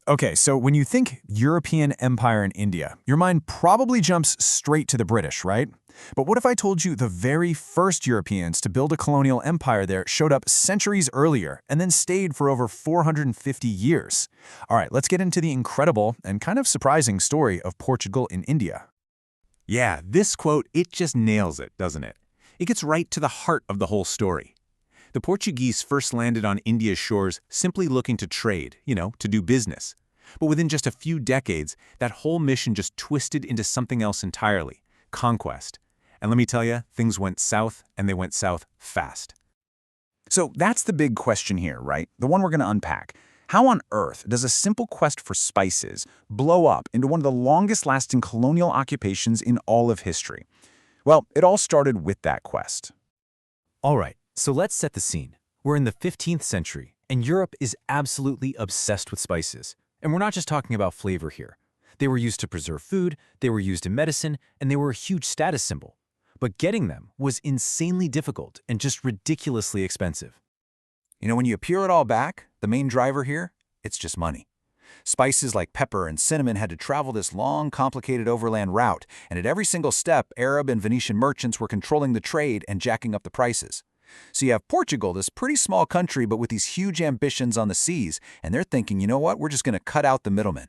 Okay, so when you think European empire in India, your mind probably jumps straight to the British, right? But what if I told you the very first Europeans to build a colonial empire there showed up centuries earlier and then stayed for over 450 years? All right, let's get into the incredible and kind of surprising story of Portugal in India. Yeah, this quote, it just nails it, doesn't it? It gets right to the heart of the whole story. The Portuguese first landed on India's shores simply looking to trade, to do business. But within just a few decades, that whole mission just twisted into something else entirely, conquest. And let me tell you, things went south, and they went south fast. So that's the big question here, right? The one we're going to unpack. How on earth does a simple quest for spices blow up into one of the longest-lasting colonial occupations in all of history? Well, it all started with that quest. All right, so let's set the scene. We're in the 15th century, and Europe is absolutely obsessed with spices. And we're not just talking about flavor here. They were used to preserve food, they were used in medicine, and they were a huge status symbol. But getting them was insanely difficult and just ridiculously expensive. When you peel it all back, the main driver here, it's just money. Spices like pepper and cinnamon had to travel this long, complicated overland route, and at every single step, Arab and Venetian merchants were controlling the trade and jacking up the prices. So you have Portugal, this pretty small country, but with these huge ambitions on the seas, and they're thinking, you know what, we're just going to cut out the middlemen.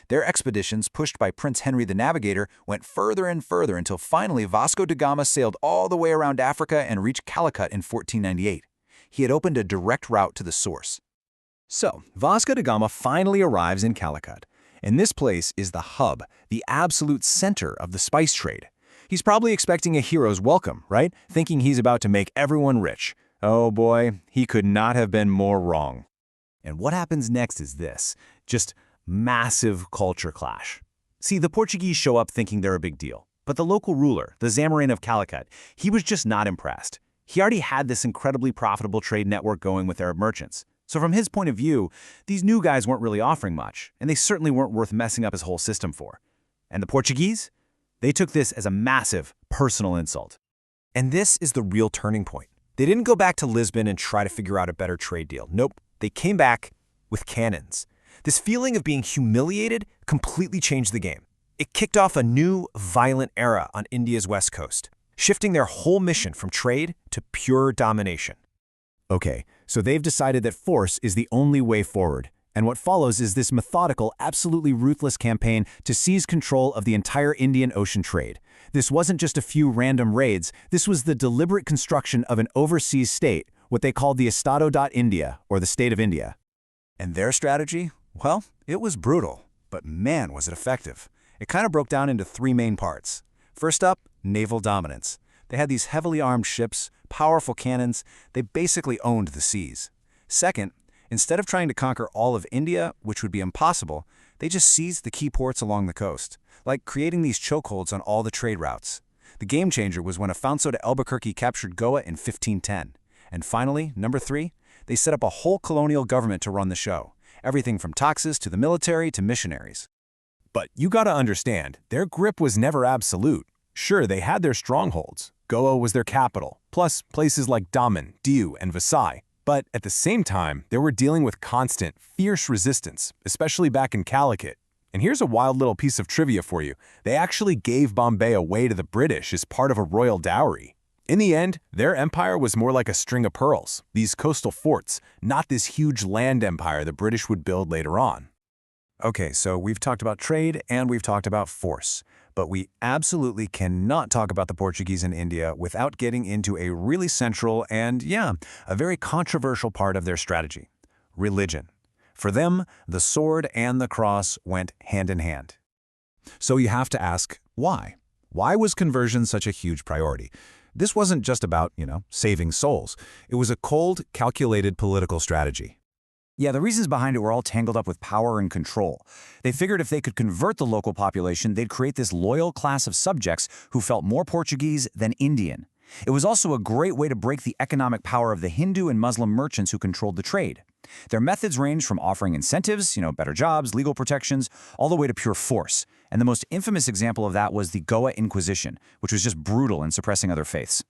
Their expeditions, pushed by Prince Henry the Navigator, went further and further until finally Vasco da Gama sailed all the way around Africa and reached Calicut in 1498. He had opened a direct route to the source. So, Vasco da Gama finally arrives in Calicut, and this place is the hub, the absolute center of the spice trade. He's probably expecting a hero's welcome, right? Thinking he's about to make everyone rich. Oh boy, he could not have been more wrong. And what happens next is this, just massive culture clash. See, the Portuguese show up thinking they're a big deal, but the local ruler, the Zamorin of Calicut, he was just not impressed. He already had this incredibly profitable trade network going with Arab merchants. So from his point of view, these new guys weren't really offering much, and they certainly weren't worth messing up his whole system for. And the Portuguese? They took this as a massive personal insult. And this is the real turning point. They didn't go back to Lisbon and try to figure out a better trade deal. Nope, they came back with cannons. This feeling of being humiliated completely changed the game. It kicked off a new, violent era on India's west coast, shifting their whole mission from trade to pure domination. Okay, so they've decided that force is the only way forward. And what follows is this methodical, absolutely ruthless campaign to seize control of the entire Indian Ocean trade. This wasn't just a few random raids, this was the deliberate construction of an overseas state, what they called the Estado India, or the State of India. And their strategy? Well, it was brutal, but man, was it effective. It kind of broke down into three main parts. First up, naval dominance. They had these heavily armed ships, powerful cannons, they basically owned the seas. Second, instead of trying to conquer all of India, which would be impossible, they just seized the key ports along the coast, like creating these chokeholds on all the trade routes. The game changer was when Afonso de Albuquerque captured Goa in 1510. And finally, number 3, they set up a whole colonial government to run the show. Everything from taxes to the military to missionaries. But you gotta understand, their grip was never absolute. Sure, they had their strongholds. Goa was their capital, plus places like Daman, Diu, and Versailles. But at the same time, they were dealing with constant, fierce resistance, especially back in Calicut. And here's a wild little piece of trivia for you. They actually gave Bombay away to the British as part of a royal dowry. In the end, their empire was more like a string of pearls, these coastal forts, not this huge land empire the British would build later on. Okay, so we've talked about trade and we've talked about force. But we absolutely cannot talk about the Portuguese in India without getting into a really central and, a very controversial part of their strategy: religion. For them, the sword and the cross went hand in hand. So you have to ask, why? Why was conversion such a huge priority? This wasn't just about, saving souls. It was a cold, calculated political strategy. Yeah, the reasons behind it were all tangled up with power and control. They figured if they could convert the local population, they'd create this loyal class of subjects who felt more Portuguese than Indian. It was also a great way to break the economic power of the Hindu and Muslim merchants who controlled the trade. Their methods ranged from offering incentives, better jobs, legal protections, all the way to pure force. And the most infamous example of that was the Goa Inquisition, which was just brutal in suppressing other faiths.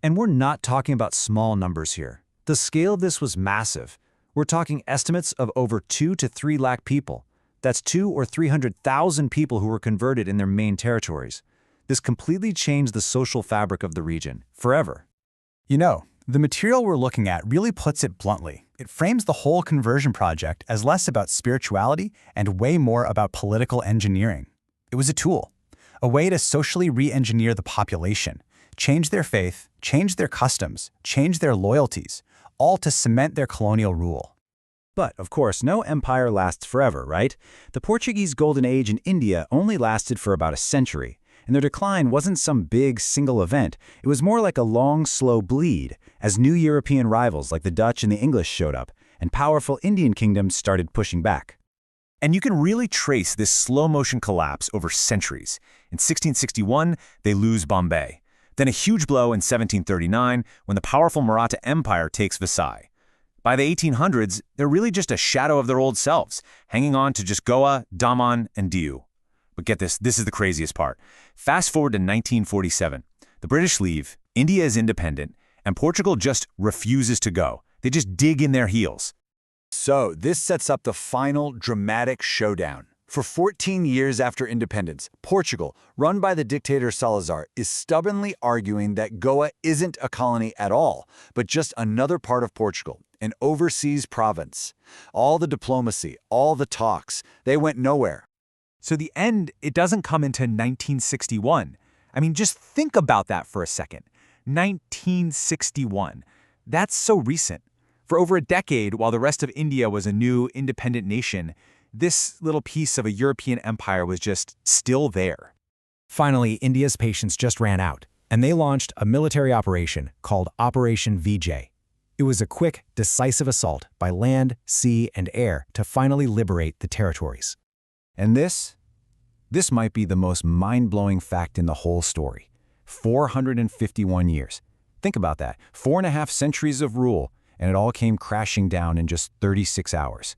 And we're not talking about small numbers here. The scale of this was massive. We're talking estimates of over 2 to 3 lakh people. That's 200,000 or 300,000 people who were converted in their main territories. This completely changed the social fabric of the region, forever. You know, the material we're looking at really puts it bluntly. It frames the whole conversion project as less about spirituality and way more about political engineering. It was a tool, a way to socially re-engineer the population, change their faith, change their customs, change their loyalties, all to cement their colonial rule. But, of course, no empire lasts forever, right? The Portuguese Golden Age in India only lasted for about a century, and their decline wasn't some big single event. It was more like a long, slow bleed, as new European rivals like the Dutch and the English showed up, and powerful Indian kingdoms started pushing back. And you can really trace this slow-motion collapse over centuries. In 1661, they lose Bombay. Then a huge blow in 1739 when the powerful Maratha Empire takes Versailles. By the 1800s, they're really just a shadow of their old selves, hanging on to just Goa, Daman, and Diu. But get this is the craziest part. Fast forward to 1947. The British leave, India is independent, and Portugal just refuses to go. They just dig in their heels. So this sets up the final dramatic showdown. For 14 years after independence, Portugal, run by the dictator Salazar, is stubbornly arguing that Goa isn't a colony at all, but just another part of Portugal, an overseas province. All the diplomacy, all the talks, they went nowhere. So the end, it doesn't come into 1961. I mean, just think about that for a second. 1961. That's so recent. For over a decade, while the rest of India was a new independent nation, this little piece of a European empire was just still there. Finally, India's patience just ran out, and they launched a military operation called Operation Vijay. It was a quick, decisive assault by land, sea, and air to finally liberate the territories. And this might be the most mind-blowing fact in the whole story. 451 years. Think about that. 4.5 centuries of rule, and it all came crashing down in just 36 hours.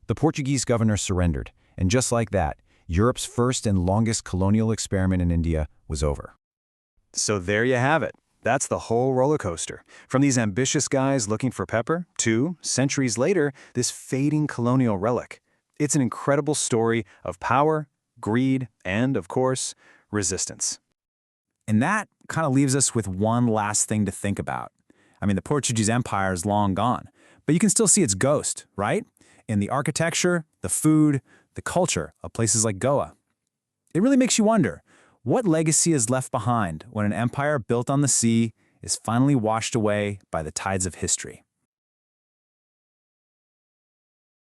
The Portuguese governor surrendered, and just like that, Europe's first and longest colonial experiment in India was over. So there you have it. That's the whole roller coaster. From these ambitious guys looking for pepper to, centuries later, this fading colonial relic. It's an incredible story of power, greed, and, of course, resistance. And that kind of leaves us with one last thing to think about. I mean, the Portuguese Empire is long gone, but you can still see its ghost, right? In the architecture, the food, the culture of places like Goa. It really makes you wonder, what legacy is left behind when an empire built on the sea is finally washed away by the tides of history?